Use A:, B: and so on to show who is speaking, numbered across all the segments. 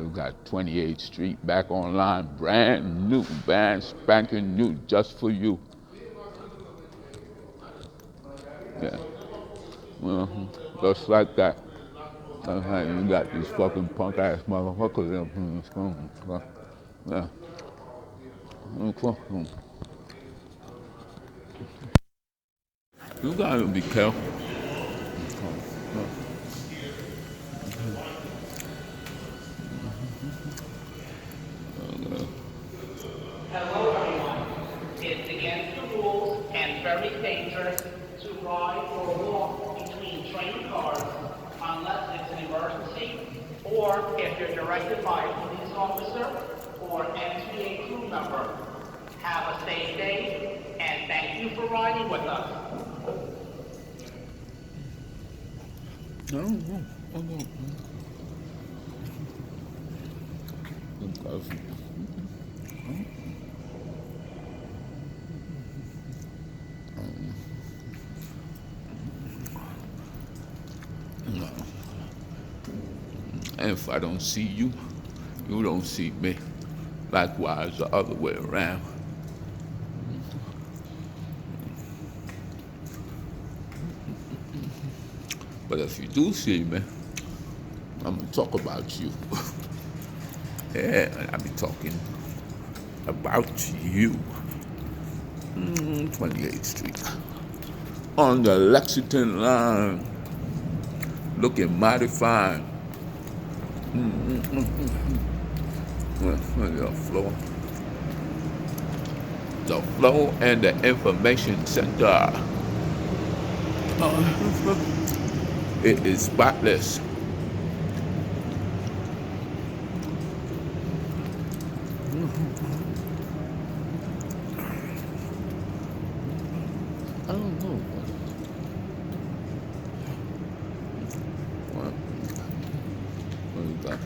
A: We got 28th Street back online, brand new, brand spanking new, just for you. Yeah, just like that. You got these fucking punk ass motherfuckers. Yeah. You gotta be careful.
B: Hello, everyone. It's against the rules and very dangerous to ride or walk between train cars unless it's an emergency or if you're directed by a police officer or MTA crew member. Have a safe day and thank you for riding with us.
A: And if I don't see you, you don't see me. Likewise, the other way around. But if you do see me, I'm gonna talk about you. Yeah, I'll be talking about you. 28th Street. On the Lexington line. Looking mighty fine. The flow and the information center. It is spotless. I don't know. What is that?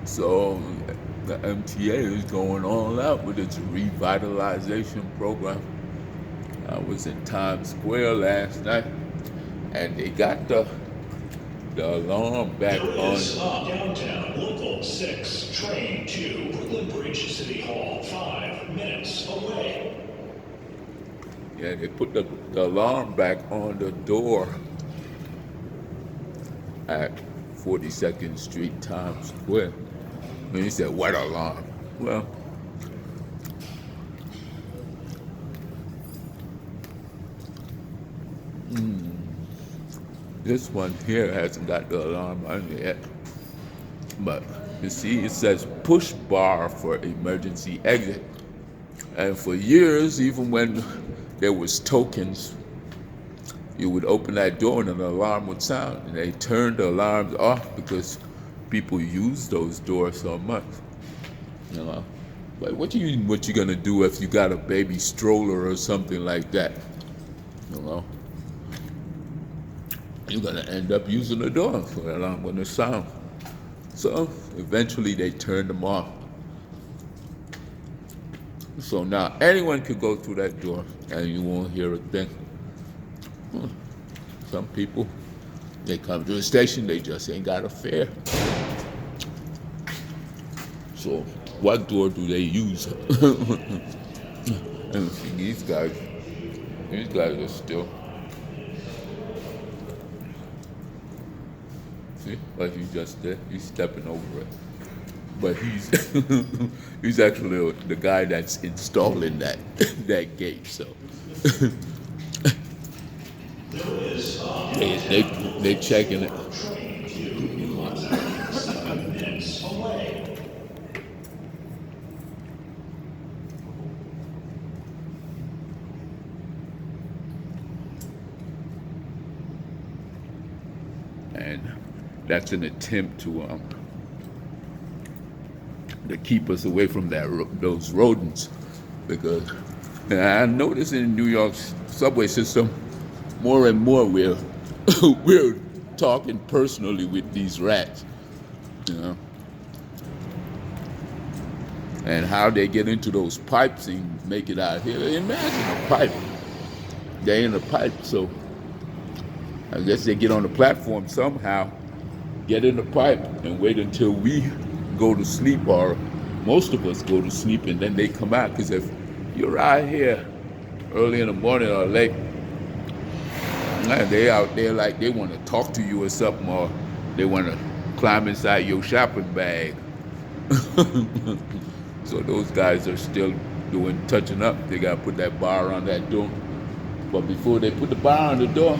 A: So the MTA is going all out with its revitalization program. I was in Times Square last night, and they got the alarm back on.
C: Stop downtown, local 6, train to Brooklyn Bridge City Hall, 5 minutes away.
A: Yeah, they put the alarm back on the door at 42nd Street, Times Square. And he said, what alarm? Well, this one here hasn't got the alarm on it yet. But you see, it says push bar for emergency exit. And for years, even when there was tokens, you would open that door and an alarm would sound. And they turned the alarms off because people use those doors so much, you know. But what you gonna do if you got a baby stroller or something like that, you know? You're gonna end up using the door along with the sound. So eventually they turned them off. So now anyone could go through that door and you won't hear a thing. Some people, they come to the station, they just ain't got a fare. So what door do they use? And see, these guys are still. See what he just did? He's stepping over it. But he's actually the guy that's installing that gate. So they checking it. And that's an attempt to keep us away from those rodents, because I notice in New York's subway system, more and more we're talking personally with these rats, you know, and how they get into those pipes and make it out here. Imagine a pipe. They're in a pipe, so I guess they get on the platform somehow, get in the pipe, and wait until we go to sleep, or most of us go to sleep, and then they come out. Because if you're out here early in the morning or late, they out there like they want to talk to you or something, or they want to climb inside your shopping bag. So those guys are still touching up. They got to put that bar on that door. But before they put the bar on the door,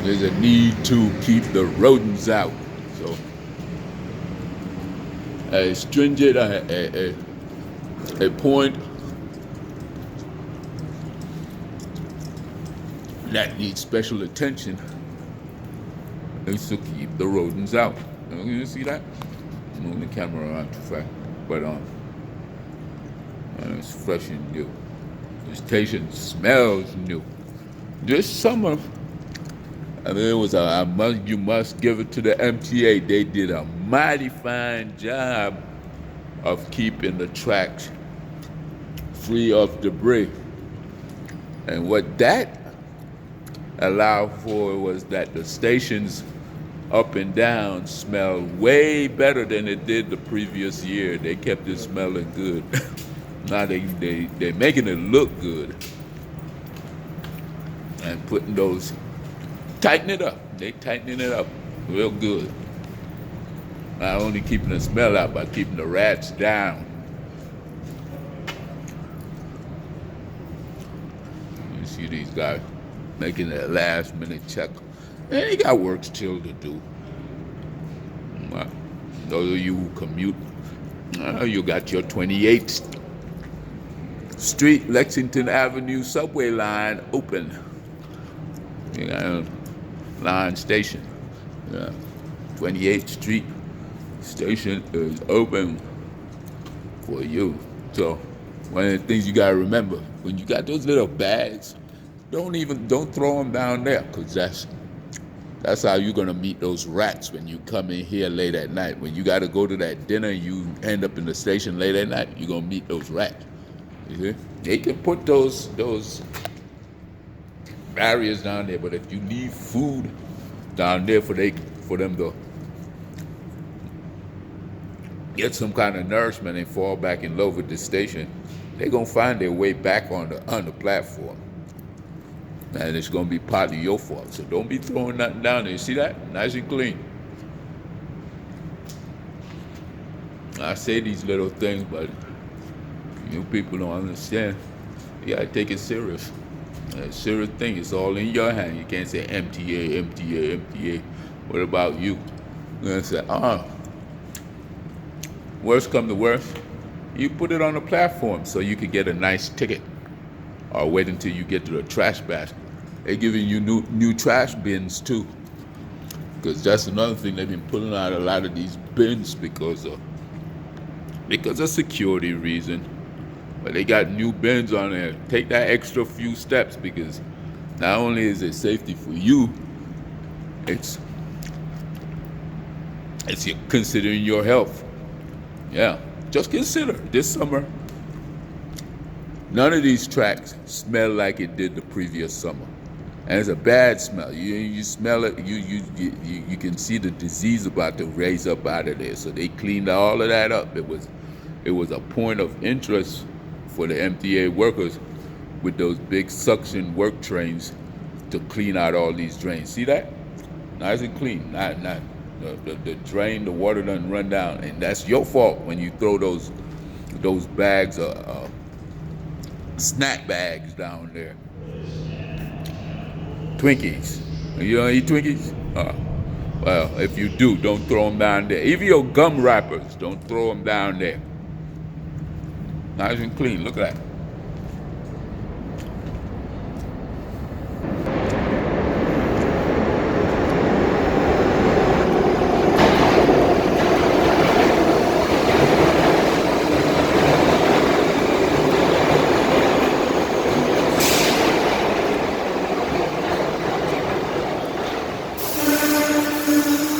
A: there's a need to keep the rodents out. So a stringent, a point that needs special attention is to keep the rodents out. You see that? I'm moving the camera around too fast, but it's fresh and new. The station smells new. This summer, I mean, you must give it to the MTA. They did a mighty fine job of keeping the tracks free of debris. And what that allowed for was that the stations up and down smelled way better than it did the previous year. They kept it smelling good. Now they're making it look good and putting those, tighten it up. They tightening it up real good. Not only keeping the smell out, but keeping the rats down. You see these guys making that last minute check. And they got work still to do. Those of you who commute, you got your 28th Street, Lexington Avenue subway line open. You got a line station. 28th Street station is open for you. So one of the things you gotta remember, when you got those little bags, don't throw them down there, because that's how you're gonna meet those rats when you come in here late at night. When you gotta go to that dinner, you end up in the station late at night, you're gonna meet those rats. You see? They can put those barriers down there, but if you leave food down there for them to get some kind of nourishment and fall back in love with the station, they're gonna find their way back on the platform. And it's gonna be partly your fault. So don't be throwing nothing down there. You see that? Nice and clean. I say these little things, but you people don't understand. You gotta take it serious. It's a serious thing. It's all in your hand. You can't say MTA, MTA, MTA. What about you? You're gonna say, worst come to worst, you put it on the platform so you could get a nice ticket. Or wait until you get to the trash basket. They're giving you new trash bins too. Because that's another thing, they've been pulling out a lot of these bins because of security reason. But they got new bins on there. Take that extra few steps, because not only is it safety for you, it's considering your health. Yeah, just consider this summer. None of these tracks smell like it did the previous summer, and it's a bad smell. You smell it. You can see the disease about to raise up out of there. So they cleaned all of that up. It was a point of interest for the MTA workers with those big suction work trains to clean out all these drains. See that? Nice and clean. Not the drain, the water doesn't run down, and that's your fault when you throw those bags of snack bags down there. Twinkies. You don't eat Twinkies? Well, if you do, don't throw them down there. Even your gum wrappers, don't throw them down there. Nice and clean. Look at that.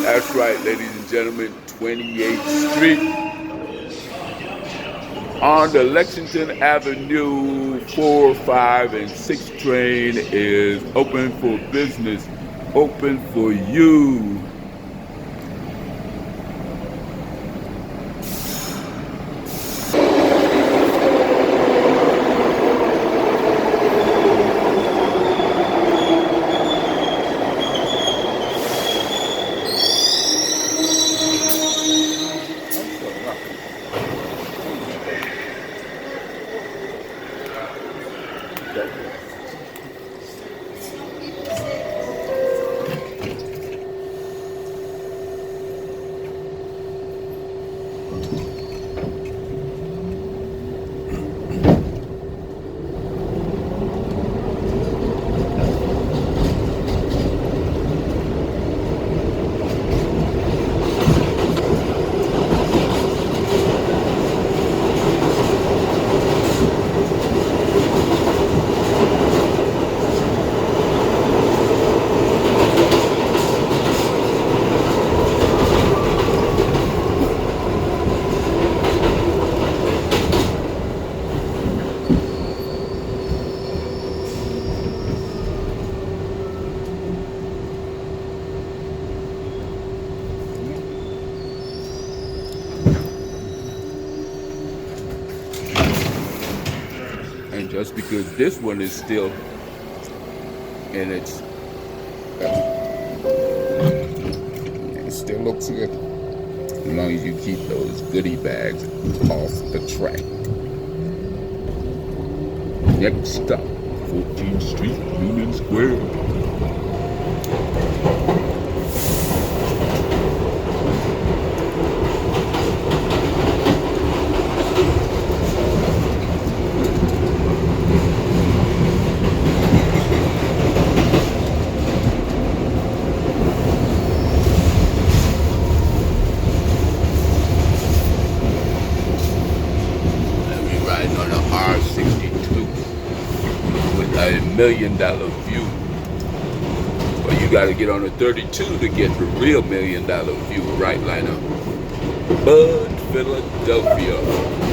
A: That's right, ladies and gentlemen, 28th Street on the Lexington Avenue 4, 5, and 6 train is open for business, open for you. And just because this one is still in it still looks good, as long as you keep those goodie bags off the track. Next stop, 14th Street, Union Square. $1 million view. But you got to get on the 32 to get the real $1 million view, right, Liner? Bud, Philadelphia.